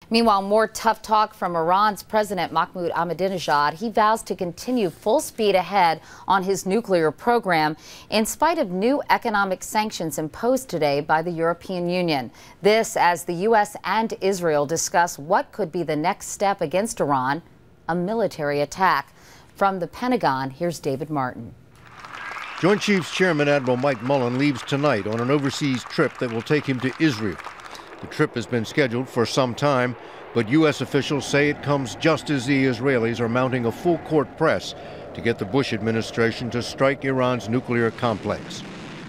Meanwhile, more tough talk from Iran's President Mahmoud Ahmadinejad. He vows to continue full speed ahead on his nuclear program in spite of new economic sanctions imposed today by the European Union. This as the U.S. and Israel discuss what could be the next step against Iran, a military attack. From the Pentagon, here's David Martin. Joint Chiefs Chairman Admiral Mike Mullen leaves tonight on an overseas trip that will take him to Israel. The trip has been scheduled for some time, but U.S. officials say it comes just as the Israelis are mounting a full-court press to get the Bush administration to strike Iran's nuclear complex.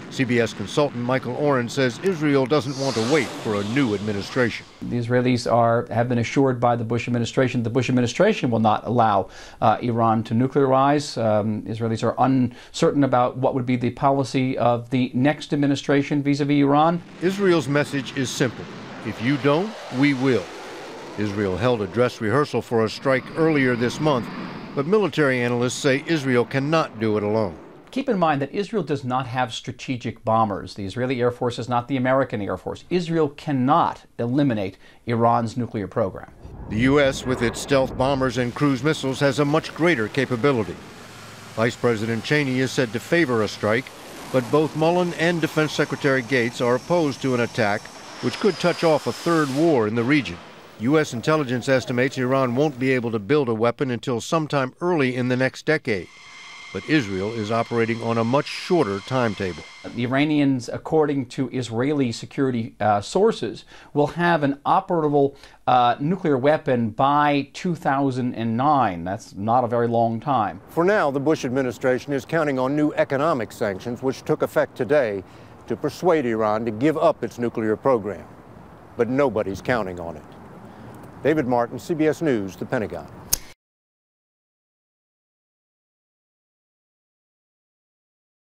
CBS consultant Michael Oren says Israel doesn't want to wait for a new administration. The Israelis have been assured by the Bush administration will not allow Iran to nuclearize. Israelis are uncertain about what would be the policy of the next administration vis-a-vis Iran. Israel's message is simple. If you don't, we will. Israel held a dress rehearsal for a strike earlier this month, but military analysts say Israel cannot do it alone. Keep in mind that Israel does not have strategic bombers. The Israeli Air Force is not the American Air Force. Israel cannot eliminate Iran's nuclear program. The U.S., with its stealth bombers and cruise missiles, has a much greater capability. Vice President Cheney is said to favor a strike, but both Mullen and Defense Secretary Gates are opposed to an attack which could touch off a third war in the region. U.S. intelligence estimates Iran won't be able to build a weapon until sometime early in the next decade. But Israel is operating on a much shorter timetable. The Iranians, according to Israeli security sources, will have an operable nuclear weapon by 2009. That's not a very long time. For now, the Bush administration is counting on new economic sanctions, which took effect today, to persuade Iran to give up its nuclear program. But nobody's counting on it. David Martin, CBS News, The Pentagon.